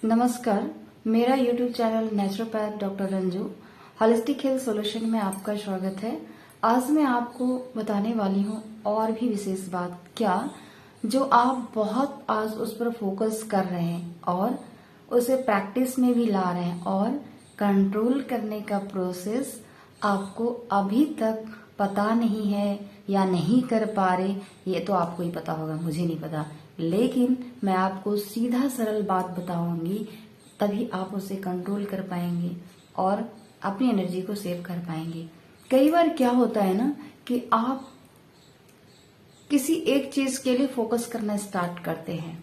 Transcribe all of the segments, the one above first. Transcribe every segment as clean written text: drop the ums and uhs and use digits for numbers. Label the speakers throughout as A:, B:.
A: नमस्कार, मेरा YouTube channel naturopath doctor Ranju holistic health solution में आपका स्वागत है। आज मैं आपको बताने वाली हूँ और भी विशेष बात, क्या जो आप बहुत आज उस पर फोकस कर रहे हैं और उसे प्रैक्टिस में भी ला रहे हैं और कंट्रोल करने का प्रोसेस आपको अभी तक पता नहीं है या नहीं कर पा रहे, ये तो आपको ही पता होगा, मुझे नहीं पता। लेकिन मैं आपको सीधा सरल बात बताऊंगी, तभी आप उसे कंट्रोल कर पाएंगे और अपनी एनर्जी को सेव कर पाएंगे। कई बार क्या होता है ना कि आप किसी एक चीज के लिए फोकस करना स्टार्ट करते हैं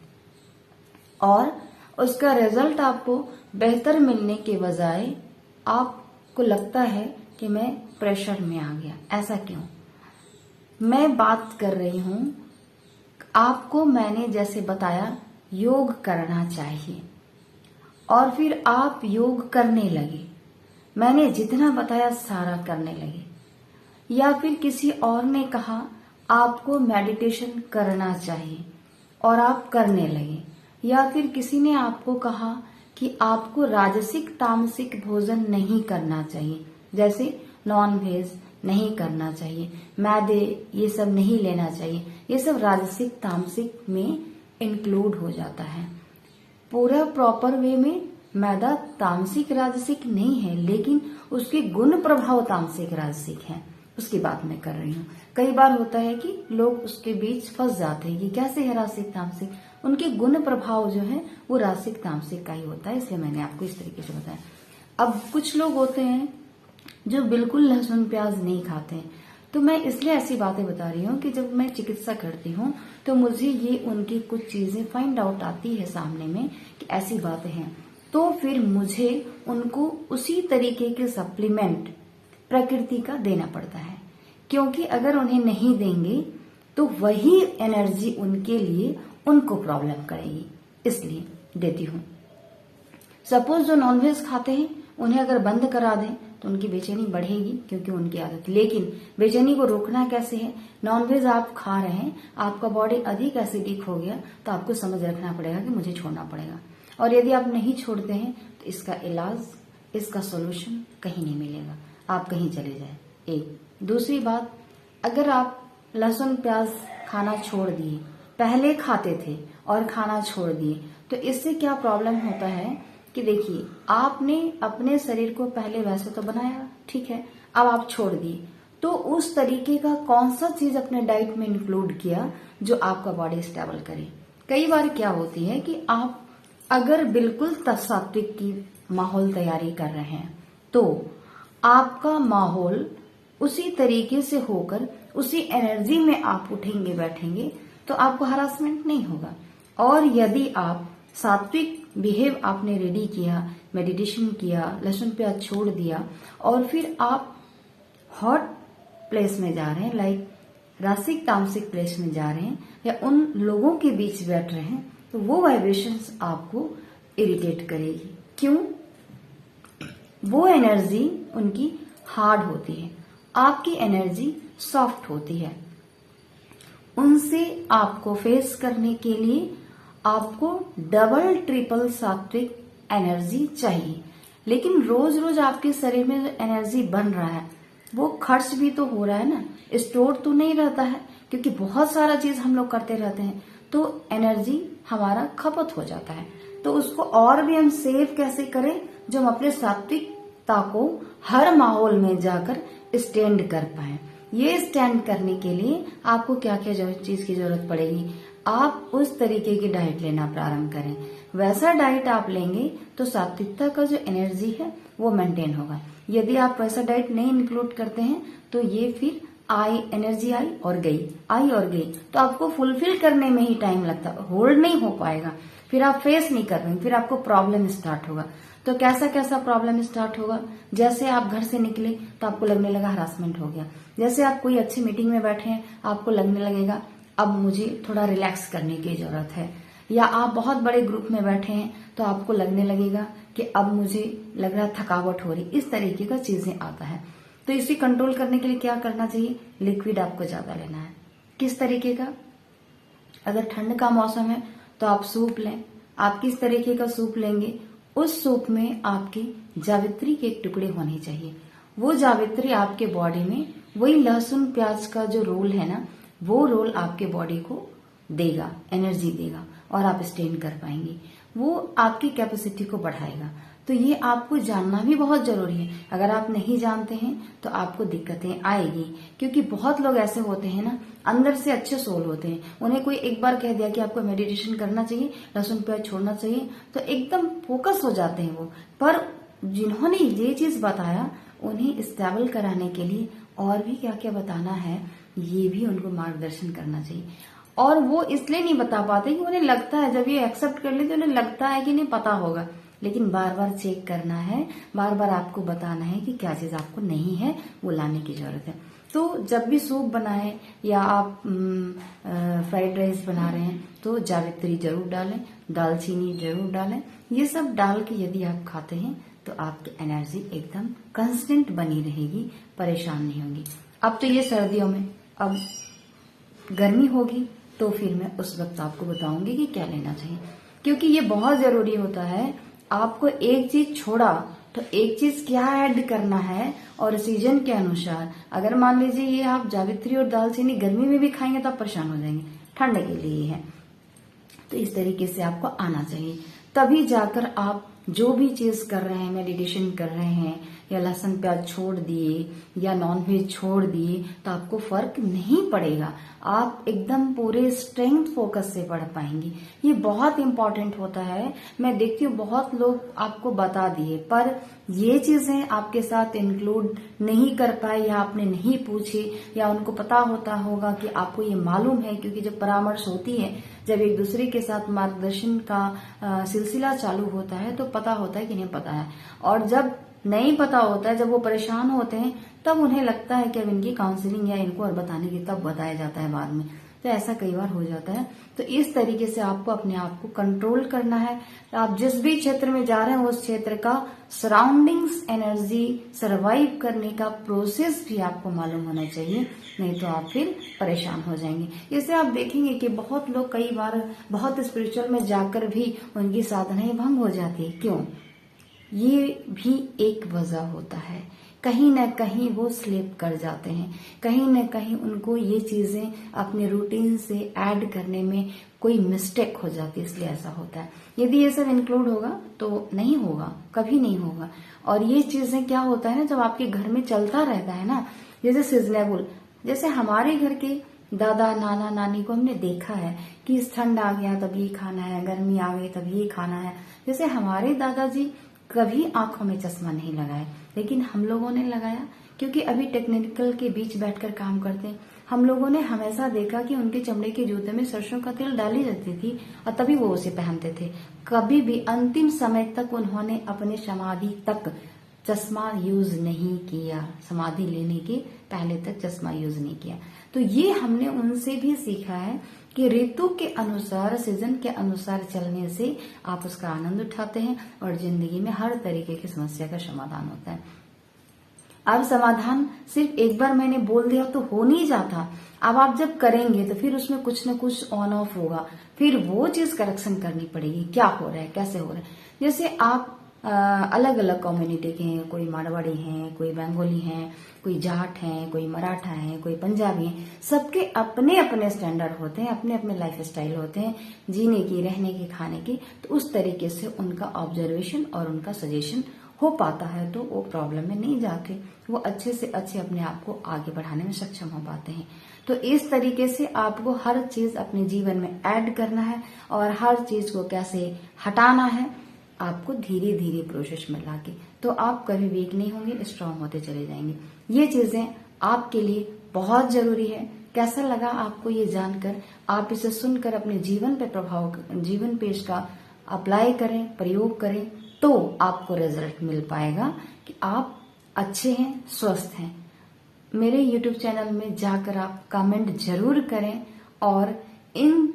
A: और उसका रिजल्ट आपको बेहतर मिलने के बजाय आपको लगता है कि मैं प्रेशर में आ गया। ऐसा क्यों? मैं बात कर रही हूं, आपको मैंने जैसे बताया योग करना चाहिए और फिर आप योग करने लगे, मैंने जितना बताया सारा करने लगे, या फिर किसी और ने कहा आपको मेडिटेशन करना चाहिए और आप करने लगे, या फिर किसी ने आपको कहा कि आपको राजसिक तामसिक भोजन नहीं करना चाहिए, जैसे नॉन वेज नहीं करना चाहिए, मैदे ये सब नहीं लेना चाहिए। ये सब राजसिक तामसिक में इंक्लूड हो जाता है। पूरा प्रॉपर वे में मैदा तामसिक राजसिक नहीं है, लेकिन उसके गुण प्रभाव तामसिक राजसिक है, उसकी बात मैं कर रही हूँ। कई बार होता है कि लोग उसके बीच फंस जाते हैं कि कैसे है राजसिक तामसिक, उनके गुण प्रभाव जो है वो राजसिक तामसिक का ही होता है, इसलिए मैंने आपको इस तरीके से बताया। अब कुछ लोग होते हैं जो बिल्कुल लहसुन प्याज नहीं खाते हैं, तो मैं इसलिए ऐसी बातें बता रही हूँ कि जब मैं चिकित्सा करती हूँ तो मुझे ये उनकी कुछ चीजें फाइंड आउट आती है सामने में कि ऐसी बातें हैं, तो फिर मुझे उनको उसी तरीके के सप्लीमेंट प्रकृति का देना पड़ता है, क्योंकि अगर उन्हें नहीं देंगे तो वही एनर्जी उनके लिए उनको प्रॉब्लम करेगी, इसलिए देती हूँ। सपोज जो नॉनवेज खाते हैं उन्हें अगर बंद करा दें तो उनकी बेचैनी बढ़ेगी, क्योंकि उनकी आदत। लेकिन बेचैनी को रोकना कैसे है? नॉनवेज आप खा रहे हैं, आपका बॉडी अधिक एसिडिक हो गया तो आपको समझ रखना पड़ेगा कि मुझे छोड़ना पड़ेगा, और यदि आप नहीं छोड़ते हैं तो इसका इलाज, इसका सोल्यूशन कहीं नहीं मिलेगा, आप कहीं चले जाए। एक दूसरी बात, अगर आप लहसुन प्याज खाना छोड़ दिए, पहले खाते थे और खाना छोड़ दिए, तो इससे क्या प्रॉब्लम होता है कि देखिए, आपने अपने शरीर को पहले वैसे तो बनाया, ठीक है, अब आप छोड़ दिए, तो उस तरीके का कौन सा चीज अपने डाइट में इंक्लूड किया जो आपका बॉडी स्टेबल करे। कई बार क्या होती है कि आप अगर बिल्कुल सात्विक की माहौल तैयारी कर रहे हैं तो आपका माहौल उसी तरीके से होकर उसी एनर्जी में आप उठेंगे बैठेंगे तो आपको हरासमेंट नहीं होगा। और यदि आप सात्विक बिहेव आपने रेडी किया, मेडिटेशन किया, लहसुन प्याज छोड़ दिया, और फिर आप हॉट प्लेस में जा रहे हैं, लाइक रासिक तामसिक प्लेस में जा रहे हैं, या उन लोगों के बीच बैठ रहे हैं, तो वो वाइब्रेशंस आपको इरिटेट करेगी। क्यों? वो एनर्जी उनकी हार्ड होती है, आपकी एनर्जी सॉफ्ट होती है। उनसे आपको फेस करने के लिए आपको डबल ट्रिपल सात्विक एनर्जी चाहिए। लेकिन रोज रोज आपके शरीर में जो एनर्जी बन रहा है वो खर्च भी तो हो रहा है ना, स्टोर तो नहीं रहता है, क्योंकि बहुत सारा चीज हम लोग करते रहते हैं तो एनर्जी हमारा खपत हो जाता है। तो उसको और भी हम सेव कैसे करें, जो हम अपने सात्विकता को हर माहौल में जाकर स्टैंड कर पाए। ये स्टैंड करने के लिए आपको क्या क्या चीज की जरूरत पड़ेगी, आप उस तरीके की डाइट लेना प्रारंभ करें। वैसा डाइट आप लेंगे तो सात्विकता का जो एनर्जी है वो मेंटेन होगा। यदि आप वैसा डाइट नहीं इंक्लूड करते हैं तो ये फिर एनर्जी आई और गई, तो आपको फुलफिल करने में ही टाइम लगता है, होल्ड नहीं हो पाएगा, फिर आप फेस नहीं कर पाएंगे, फिर आपको प्रॉब्लम स्टार्ट होगा। तो कैसा कैसा प्रॉब्लम स्टार्ट होगा? जैसे आप घर से निकले तो आपको लगने लगा हरासमेंट हो गया, जैसे आप कोई अच्छी मीटिंग में बैठे हैं आपको लगने लगेगा अब मुझे थोड़ा रिलैक्स करने की जरूरत है, या आप बहुत बड़े ग्रुप में बैठे हैं तो आपको लगने लगेगा कि अब मुझे लग रहा है थकावट हो रही, इस तरीके का चीजें आता है। तो इसे कंट्रोल करने के लिए क्या करना चाहिए? लिक्विड आपको ज्यादा लेना है। किस तरीके का? अगर ठंड का मौसम है तो आप सूप लें, आप किस तरीके का सूप लेंगे, उस सूप में आपके जावित्री के टुकड़े होने चाहिए। वो जावित्री आपके बॉडी में वही लहसुन प्याज का जो रोल है ना, वो रोल आपके बॉडी को देगा, एनर्जी देगा और आप स्टेन कर पाएंगे। वो आपकी कैपेसिटी को बढ़ाएगा। तो ये आपको जानना भी बहुत जरूरी है। अगर आप नहीं जानते हैं तो आपको दिक्कतें आएगी, क्योंकि बहुत लोग ऐसे होते हैं ना, अंदर से अच्छे सोल होते हैं, उन्हें कोई एक बार कह दिया कि आपको मेडिटेशन करना चाहिए, लहसुन प्याज छोड़ना चाहिए, तो एकदम फोकस हो जाते हैं वो। पर जिन्होंने ये चीज बताया उन्हें स्टेबल कराने के लिए और भी क्या क्या बताना है, ये भी उनको मार्गदर्शन करना चाहिए। और वो इसलिए नहीं बता पाते कि उन्हें लगता है, जब ये एक्सेप्ट कर लेते उन्हें लगता है कि नहीं पता होगा, लेकिन बार बार चेक करना है, बार बार आपको बताना है कि क्या चीज आपको नहीं है, वो लाने की जरूरत है। तो जब भी सूप बनाए या आप फ्राइड राइस बना रहे हैं तो जावित्री जरूर डालें, दालचीनी जरूर डालें। ये सब डाल के यदि आप खाते हैं तो आपकी एनर्जी एकदम कंस्टेंट बनी रहेगी, परेशान नहीं होंगी। अब तो ये सर्दियों में, अब गर्मी होगी तो फिर मैं उस वक्त आपको बताऊंगी कि क्या लेना चाहिए, क्योंकि ये बहुत जरूरी होता है। आपको एक चीज छोड़ा तो एक चीज क्या ऐड करना है, और सीजन के अनुसार। अगर मान लीजिए ये आप जावित्री और दालचीनी गर्मी में भी खाएंगे तो आप परेशान हो जाएंगे, ठंड के लिए है। तो इस तरीके से आपको आना चाहिए, तभी जाकर आप जो भी चीज कर रहे हैं, मेडिटेशन कर रहे हैं या लहसुन प्याज छोड़ दिए या नॉनवेज छोड़ दिए, तो आपको फर्क नहीं पड़ेगा। आप एकदम पूरे स्ट्रेंथ फोकस से पढ़ पाएंगे। ये बहुत इंपॉर्टेंट होता है। मैं देखती हूँ बहुत लोग आपको बता दिए, पर ये चीजें आपके साथ इंक्लूड नहीं कर पाए, या आपने नहीं पूछे, या उनको पता होता होगा कि आपको ये मालूम है, क्योंकि जब परामर्श होती है, जब एक दूसरे के साथ मार्गदर्शन का सिलसिला चालू होता है, तो पता होता है कि नहीं पता है। और जब नहीं पता होता है, जब वो परेशान होते हैं, तब उन्हें लगता है कि अब इनकी काउंसलिंग या इनको और बताने की, तब बताया जाता है बाद में। तो ऐसा कई बार हो जाता है। तो इस तरीके से आपको अपने आप को कंट्रोल करना है। आप जिस भी क्षेत्र में जा रहे हैं उस क्षेत्र का सराउंडिंग्स एनर्जी सरवाइव करने का प्रोसेस भी आपको मालूम होना चाहिए, नहीं तो आप फिर परेशान हो जाएंगे। इससे आप देखेंगे कि बहुत लोग कई बार बहुत स्पिरिचुअल में जाकर भी उनकी साधनाएं भंग हो जाती है। क्यों? ये भी एक वजह होता है। कहीं न कहीं वो स्लिप कर जाते हैं, कहीं न कहीं उनको ये चीजें अपने रूटीन से ऐड करने में कोई मिस्टेक हो जाती है, इसलिए ऐसा होता है। यदि ये सब इंक्लूड होगा तो नहीं होगा, कभी नहीं होगा। और ये चीजें क्या होता है ना, जब आपके घर में चलता रहता है ना, जैसे सीजनेबल, जैसे हमारे घर के दादा नाना नानी को हमने देखा है कि इस ठंड आ गया तब ये खाना है, गर्मी आ गई तब ये खाना है। जैसे हमारे दादाजी कभी आंखों में चश्मा नहीं लगाए, लेकिन हम लोगों ने लगाया, क्योंकि अभी टेक्निकल के बीच बैठकर काम करते हैं। हम लोगों ने हमेशा देखा कि उनके चमड़े के जूते में सरसों का तेल डाली जाती थी और तभी वो उसे पहनते थे। कभी भी अंतिम समय तक उन्होंने अपने समाधि तक चश्मा यूज नहीं किया, समाधि लेने के पहले तक चश्मा यूज नहीं किया। तो ये हमने उनसे भी सीखा है कि ऋतु के अनुसार, सीजन के अनुसार चलने से आप उसका आनंद उठाते हैं और जिंदगी में हर तरीके की समस्या का समाधान होता है। अब समाधान सिर्फ एक बार मैंने बोल दिया तो हो नहीं जाता। अब आप जब करेंगे तो फिर उसमें कुछ न कुछ ऑन ऑफ होगा, फिर वो चीज करेक्शन करनी पड़ेगी, क्या हो रहा है, कैसे हो रहा है। जैसे आप अलग अलग कम्युनिटी के हैं, कोई मारवाड़ी हैं, कोई बंगाली हैं, कोई जाट हैं, कोई मराठा हैं, कोई पंजाबी हैं। सबके अपने अपने स्टैंडर्ड होते हैं, अपने अपने लाइफ स्टाइल होते हैं, जीने की, रहने की, खाने की। तो उस तरीके से उनका ऑब्जर्वेशन और उनका सजेशन हो पाता है, तो वो प्रॉब्लम में नहीं जाते, वो अच्छे से अच्छे अपने आप को आगे बढ़ाने में सक्षम हो पाते हैं। तो इस तरीके से आपको हर चीज अपने जीवन में ऐड करना है और हर चीज को कैसे हटाना है, आपको धीरे धीरे प्रोसेस में लाके, तो आप कभी वीक नहीं होंगे, स्ट्रांग होते चले जाएंगे। ये चीजें आपके लिए बहुत जरूरी है। कैसा लगा आपको ये जानकर? आप इसे सुनकर अपने जीवन पे जीवन पे इसका अप्लाई करें, प्रयोग करें, तो आपको रिजल्ट मिल पाएगा कि आप अच्छे हैं, स्वस्थ हैं। मेरे YouTube चैनल में जाकर आप कमेंट जरूर करें और इन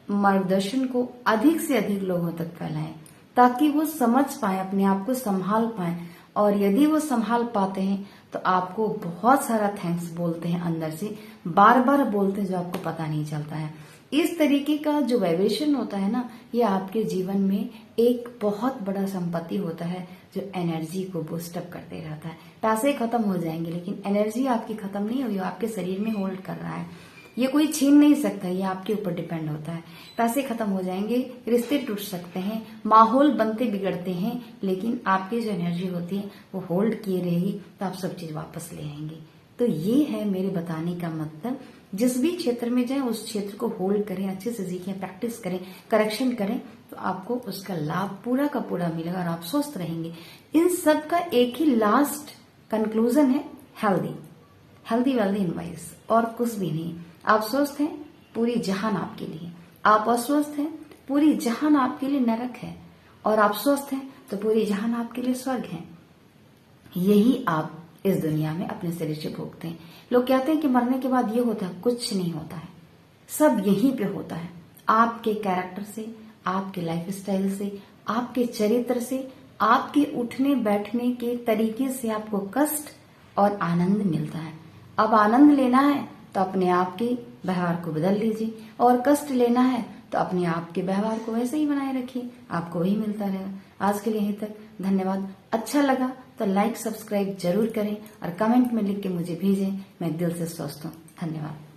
A: मार्गदर्शन को अधिक से अधिक लोगों तक फैलाएं, ताकि वो समझ पाए, अपने आप को संभाल पाए। और यदि वो संभाल पाते हैं तो आपको बहुत सारा थैंक्स बोलते हैं अंदर से, बार बार बोलते हैं, जो आपको पता नहीं चलता है। इस तरीके का जो वाइब्रेशन होता है ना, ये आपके जीवन में एक बहुत बड़ा संपत्ति होता है जो एनर्जी को बूस्टअप करते रहता है। पैसे खत्म हो जाएंगे लेकिन एनर्जी आपकी खत्म नहीं हुई, आपके शरीर में होल्ड कर रहा है। ये कोई छीन नहीं सकता, ये आपके ऊपर डिपेंड होता है। पैसे खत्म हो जाएंगे, रिश्ते टूट सकते हैं, माहौल बनते बिगड़ते हैं, लेकिन आपकी जो एनर्जी होती है वो होल्ड किए रहेगी तो आप सब चीज वापस ले आएंगे। तो ये है मेरे बताने का मतलब। जिस भी क्षेत्र में जाए उस क्षेत्र को होल्ड करें, अच्छे से सीखें, प्रैक्टिस करें, करेक्शन करें, तो आपको उसका लाभ पूरा का पूरा मिलेगा और आप स्वस्थ रहेंगे। इन सब का एक ही लास्ट कंक्लूजन है, हेल्दी हेल्दी वेल्दी इनवाइस, और कुछ भी नहीं। आप स्वस्थ हैं, पूरी जहान आपके लिए। आप अस्वस्थ हैं, पूरी जहान आपके लिए नरक है, और आप स्वस्थ हैं तो पूरी जहान आपके लिए स्वर्ग है। यही आप इस दुनिया में अपने शरीर से भोगते हैं। लोग कहते हैं कि मरने के बाद ये होता है, कुछ नहीं होता है, सब यहीं पे होता है। आपके कैरेक्टर से, आपके लाइफस्टाइल से, आपके चरित्र से, आपके उठने बैठने के तरीके से आपको कष्ट और आनंद मिलता है। अब आनंद लेना है तो अपने आप के व्यवहार को बदल लीजिए, और कष्ट लेना है तो अपने आप के व्यवहार को वैसे ही बनाए रखिए, आपको वही मिलता रहेगा। आज के लिए यहीं तक, धन्यवाद। अच्छा लगा तो लाइक सब्सक्राइब जरूर करें और कमेंट में लिख के मुझे भेजें। मैं दिल से स्वस्थ हूँ। धन्यवाद।